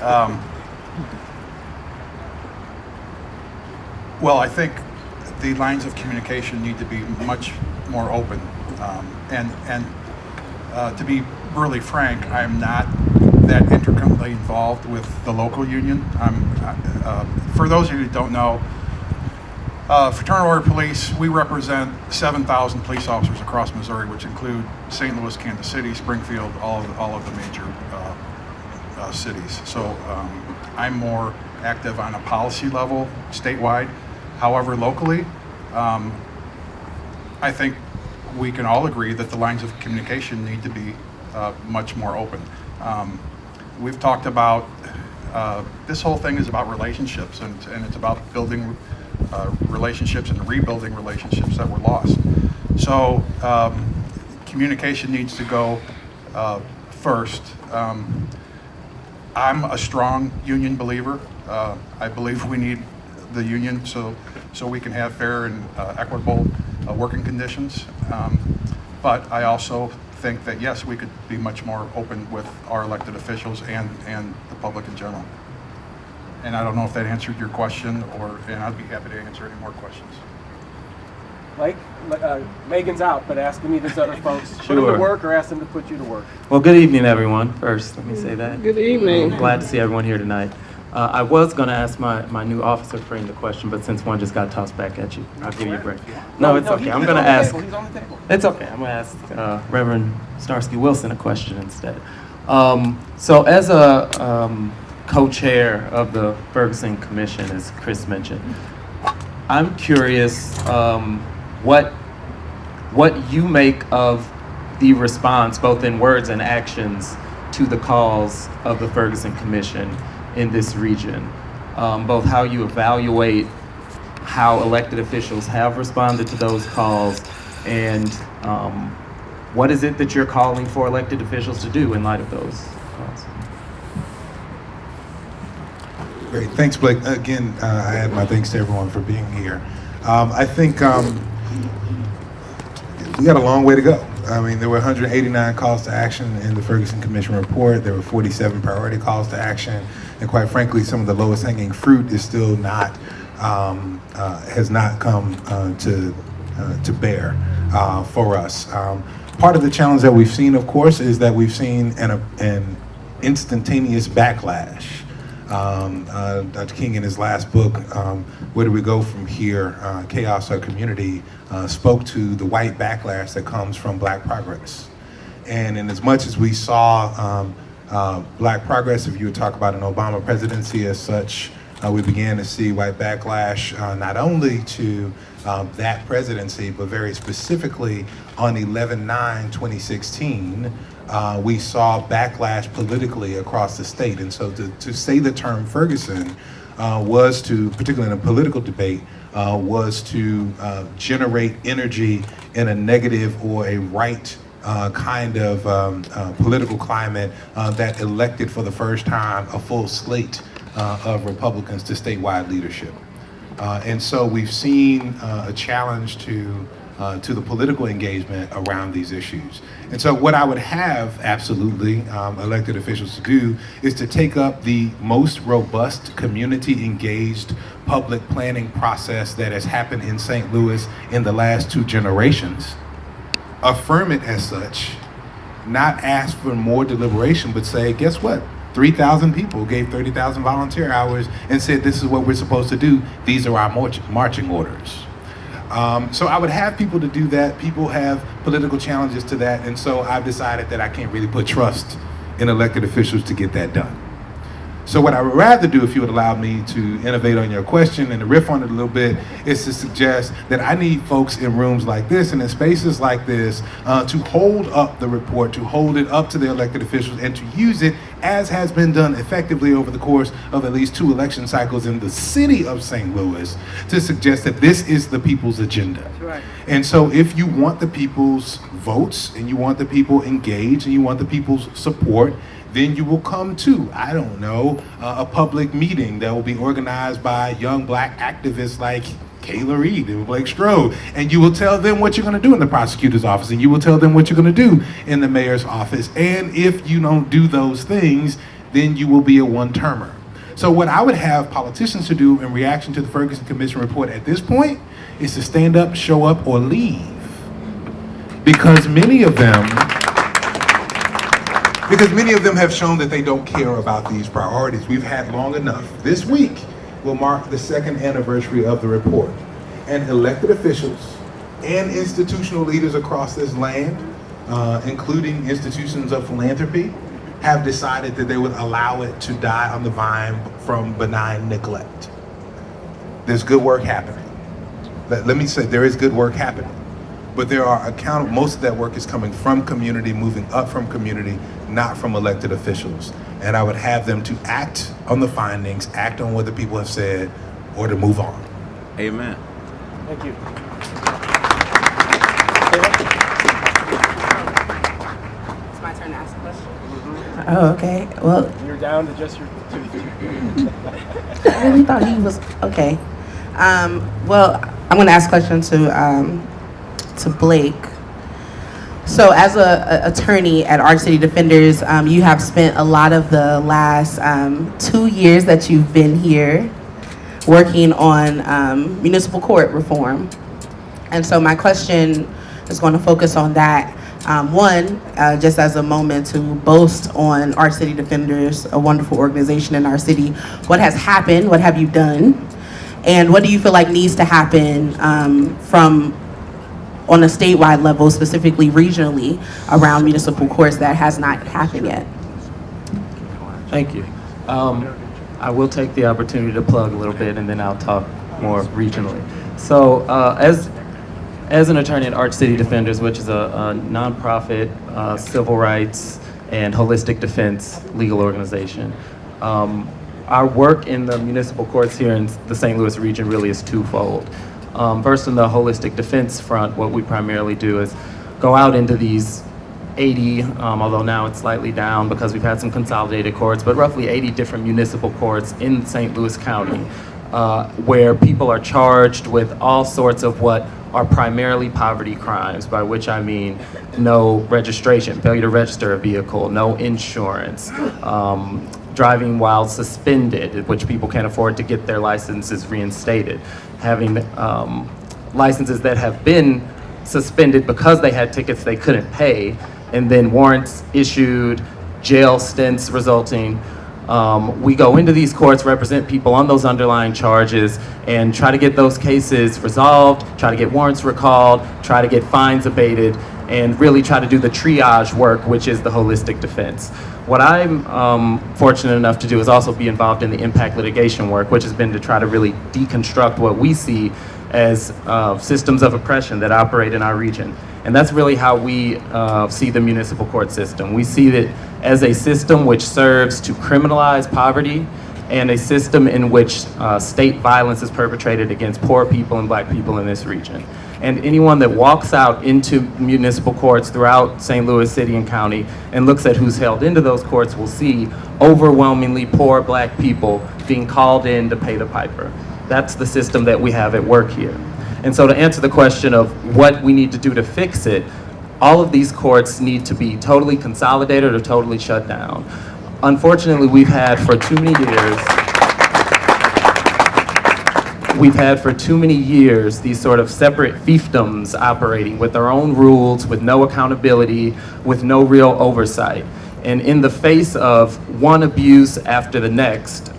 Um, well, I think the lines of communication need to be much more open. To be really frank, I'm not that intricately involved with the local union. For those of you who don't know, Fraternal Order Police, we represent 7,000 police officers across Missouri, which include St. Louis, Kansas City, Springfield, all of the major cities. So I'm more active on a policy level, statewide. However, locally, I think we can all agree that the lines of communication need to be much more open. We've talked about, this whole thing is about relationships, and it's about building relationships and rebuilding relationships that were lost. So communication needs to go first. I'm a strong union believer. I believe we need the union so we can have fair and equitable working conditions. But I also think that, yes, we could be much more open with our elected officials and the public in general. And I don't know if that answered your question, and I'd be happy to answer any more questions. Mike, Megan's out, but ask any of these other folks. Sure. Put them to work or ask them to put you to work. Well, good evening, everyone. First, let me say that. Good evening. I'm glad to see everyone here tonight. I was going to ask my new officer friend the question, but since one just got tossed back at you, I'll give you a break. No, it's okay. I'm going to ask. He's on the table. It's okay. I'm going to ask Reverend Starsky Wilson a question instead. So as a co-chair of the Ferguson Commission, as Chris mentioned, I'm curious what you make of the response, both in words and actions, to the calls of the Ferguson Commission in this region. Both how you evaluate how elected officials have responded to those calls, and what is it that you're calling for elected officials to do in light of those calls? Great, thanks, Blake. Again, I add my thanks to everyone for being here. I think we got a long way to go. I mean, there were 189 calls to action in the Ferguson Commission report. There were 47 priority calls to action, and quite frankly, some of the lowest hanging fruit is still not has not come to bear for us. Part of the challenge that we've seen, of course, is that we've seen an instantaneous backlash. Dr. King, in his last book, Where Do We Go From Here? Chaos Our Community, spoke to the white backlash that comes from Black progress. And in as much as we saw Black progress, if you would talk about an Obama presidency as such, we began to see white backlash not only to that presidency, but very specifically on 11/9/2016, we saw backlash politically across the state. And so to say the term Ferguson was to, particularly in a political debate, was to generate energy in a negative or a right kind of political climate that elected for the first time a full slate of Republicans to statewide leadership. And so we've seen a challenge to the political engagement around these issues. And so what I would have absolutely elected officials to do is to take up the most robust community engaged public planning process that has happened in St. Louis in the last 2 generations, affirm it as such, not ask for more deliberation, but say, guess what? 3,000 people gave 30,000 volunteer hours and said, this is what we're supposed to do. These are our marching orders. So I would have people to do that. People have political challenges to that. And so I've decided that I can't really put trust in elected officials to get that done. So what I would rather do, if you would allow me to innovate on your question and to riff on it a little bit, is to suggest that I need folks in rooms like this and in spaces like this to hold up the report, to hold it up to the elected officials, and to use it as has been done effectively over the course of at least 2 election cycles in the city of St. Louis, to suggest that this is the people's agenda. That's right. And so if you want the people's votes, and you want the people engaged, and you want the people's support, then you will come to, I don't know, a public meeting that will be organized by young Black activists like Kayla Reed and Blake Strode, and you will tell them what you're going to do in the prosecutor's office, and you will tell them what you're going to do in the mayor's office. And if you don't do those things, then you will be a one-termer. So what I would have politicians to do in reaction to the Ferguson Commission report at this point is to stand up, show up, or leave. Because many of them have shown that they don't care about these priorities. We've had long enough. This week will mark the second anniversary of the report. And elected officials and institutional leaders across this land, including institutions of philanthropy, have decided that they would allow it to die on the vine from benign neglect. There's good work happening. Let me say, there is good work happening. But there are most of that work is coming from community, moving up from community, not from elected officials. And I would have them to act on the findings, act on what the people have said, or to move on. Amen. Thank you. It's my turn to ask a question. Oh, okay. Well, You're down to just your two. I really thought he was okay. Well, I'm going to ask a question to Blake. So, as a attorney at Arch City Defenders, you have spent a lot of the last 2 years that you've been here working on municipal court reform. And so my question is going to focus on that. One, just as a moment to boast on Arch City Defenders, a wonderful organization in our city. What has happened? What have you done? And what do you feel like needs to happen from on a statewide level, specifically regionally, around municipal courts that has not happened yet? Thank you. I will take the opportunity to plug a little bit, and then I'll talk more regionally. So, as an attorney at Arch City Defenders, which is a nonprofit civil rights and holistic defense legal organization, our work in the municipal courts here in the St. Louis region really is twofold. First, on the holistic defense front, what we primarily do is go out into these 80, although now it's slightly down because we've had some consolidated courts, but roughly 80 different municipal courts in St. Louis County, where people are charged with all sorts of what are primarily poverty crimes, by which I mean no registration, failure to register a vehicle, no insurance, driving while suspended, which people can't afford to get their licenses reinstated, having licenses that have been suspended because they had tickets they couldn't pay, and then warrants issued, jail stints resulting. We go into these courts, represent people on those underlying charges, and try to get those cases resolved, try to get warrants recalled, try to get fines abated, and really try to do the triage work, which is the holistic defense. What I'm fortunate enough to do is also be involved in the impact litigation work, which has been to try to really deconstruct what we see as systems of oppression that operate in our region. And that's really how we see the municipal court system. We see it as a system which serves to criminalize poverty, and a system in which state violence is perpetrated against poor people and black people in this region. And anyone that walks out into municipal courts throughout St. Louis City and County and looks at who's held into those courts will see overwhelmingly poor black people being called in to pay the piper. That's the system that we have at work here. And so to answer the question of what we need to do to fix it, all of these courts need to be totally consolidated or totally shut down. Unfortunately, we've had for too many years these sort of separate fiefdoms operating with their own rules, with no accountability, with no real oversight. And in the face of one abuse after the next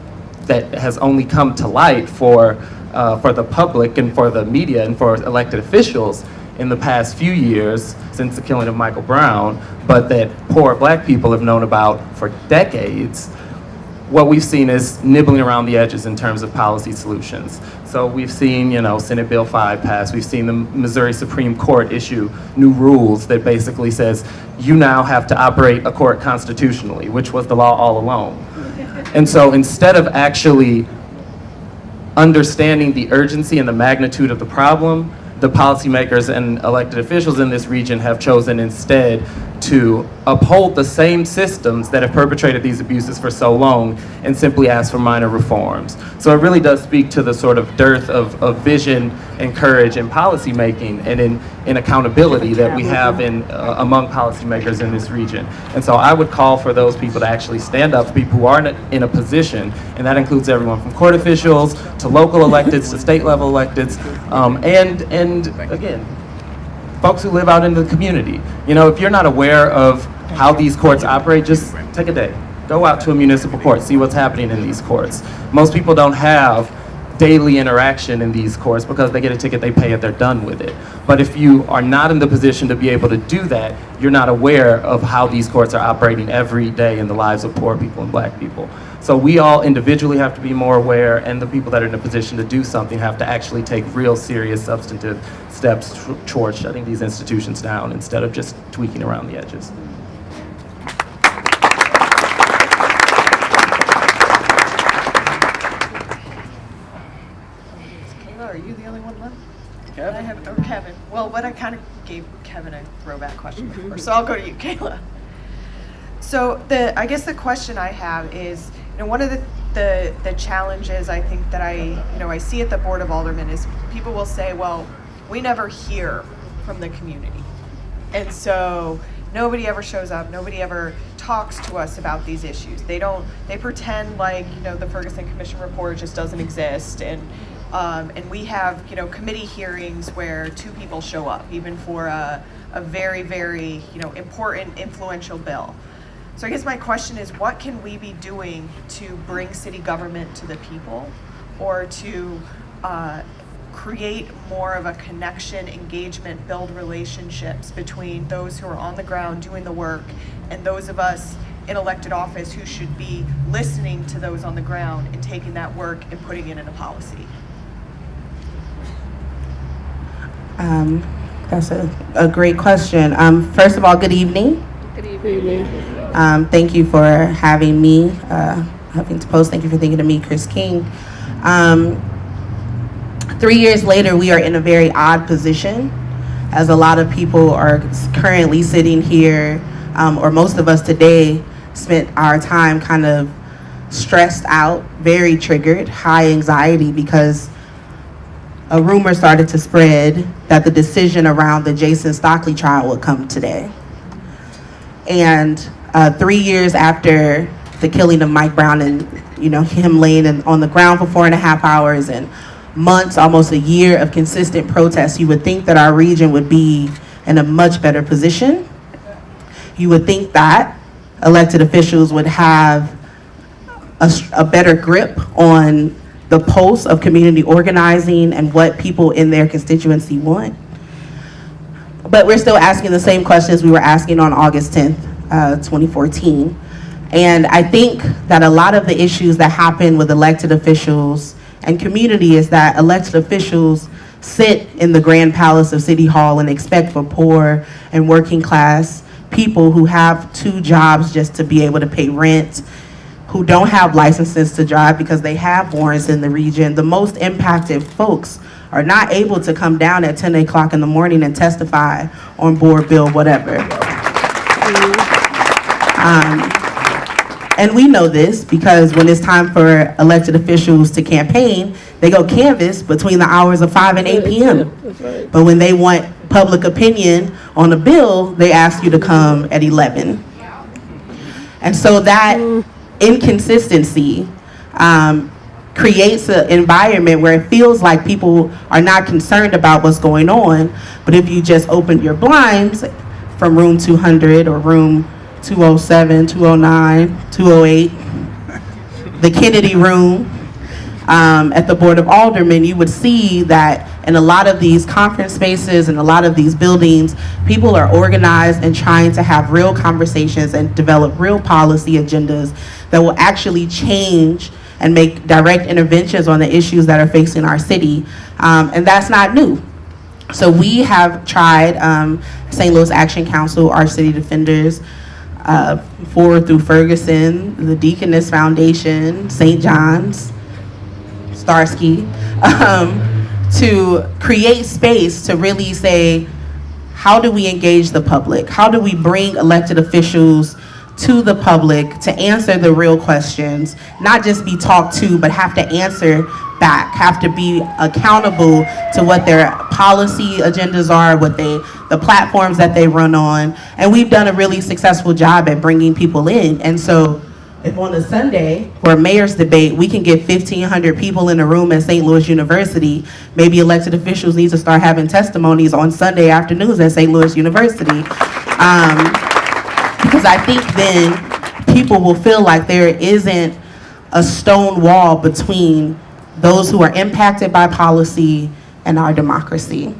that has only come to light for the public and for the media and for elected officials in the past few years since the killing of Michael Brown, but that poor black people have known about for decades, what we've seen is nibbling around the edges in terms of policy solutions. So we've seen, Senate Bill 5 pass. We've seen the Missouri Supreme Court issue new rules that basically says you now have to operate a court constitutionally, which was the law all along. And so instead of actually understanding the urgency and the magnitude of the problem, the policymakers and elected officials in this region have chosen instead to uphold the same systems that have perpetrated these abuses for so long and simply ask for minor reforms. So it really does speak to the sort of dearth of vision and courage in policy making and in accountability that we have in among policymakers in this region. And so I would call for those people to actually stand up, people who are in a position, and that includes everyone from court officials to local electeds to state level electeds, and again, folks who live out in the community. You know, if you're not aware of how these courts operate, just take a day. Go out to a municipal court, see what's happening in these courts. Most people don't have daily interaction in these courts because they get a ticket, they pay it, they're done with it. But if you are not in the position to be able to do that, you're not aware of how these courts are operating every day in the lives of poor people and black people. So we all individually have to be more aware, and the people that are in a position to do something have to actually take real serious substantive steps towards shutting these institutions down instead of just tweaking around the edges. Kayla, are you the only one left? Kevin? Or Kevin. Well, what I kind of gave Kevin a throwback question before, so I'll go to you, Kayla. So I guess the question I have is, you know, one of the challenges I think that I see at the Board of Aldermen is people will say, well, we never hear from the community. And so nobody ever shows up, nobody ever talks to us about these issues. They pretend like, you know, the Ferguson Commission report just doesn't exist, and we have, you know, committee hearings where 2 people show up, even for a very, very, you know, important, influential bill. So I guess my question is, what can we be doing to bring city government to the people, or to create more of a connection, engagement, build relationships between those who are on the ground doing the work and those of us in elected office who should be listening to those on the ground and taking that work and putting it in a policy? That's a great question. First of all, good evening. Good evening. Thank you for having me, Huffington Post. Thank you for thinking of me, Chris King. 3 years later, we are in a very odd position, as a lot of people are currently sitting here, or most of us today spent our time kind of stressed out, very triggered, high anxiety, because a rumor started to spread that the decision around the Jason Stockley trial would come today. And 3 years after the killing of Mike Brown, and you know, him laying on the ground for 4.5 hours, and months, almost a year of consistent protests, you would think that our region would be in a much better position. You would think that elected officials would have a better grip on the pulse of community organizing and what people in their constituency want. But we're still asking the same questions we were asking on August 10th, 2014. And I think that a lot of the issues that happen with elected officials and community is that elected officials sit in the grand palace of City Hall and expect for poor and working class people who have 2 jobs just to be able to pay rent, who don't have licenses to drive because they have warrants in the region. The most impacted folks are not able to come down at 10 o'clock in the morning and testify on board bill, whatever. And we know this because when it's time for elected officials to campaign, they go canvass between the hours of 5 and 8 p.m. But when they want public opinion on a bill, they ask you to come at 11. And so that inconsistency creates an environment where it feels like people are not concerned about what's going on. But if you just open your blinds from room 200 or room 207, 209, 208, the Kennedy room at the Board of Aldermen, you would see that in a lot of these conference spaces and a lot of these buildings, people are organized and trying to have real conversations and develop real policy agendas that will actually change and make direct interventions on the issues that are facing our city. And that's not new. So we have tried St. Louis Action Council, our city defenders, Forward Through Ferguson, the Deaconess Foundation, St. John's, Starsky, to create space to really say, how do we engage the public? How do we bring elected officials to the public to answer the real questions, not just be talked to, but have to answer back, have to be accountable to what their policy agendas are, the platforms that they run on. And we've done a really successful job at bringing people in. And so if on a Sunday for a mayor's debate, we can get 1,500 people in a room at St. Louis University, maybe elected officials need to start having testimonies on Sunday afternoons at St. Louis University. Because I think then people will feel like there isn't a stone wall between those who are impacted by policy and our democracy.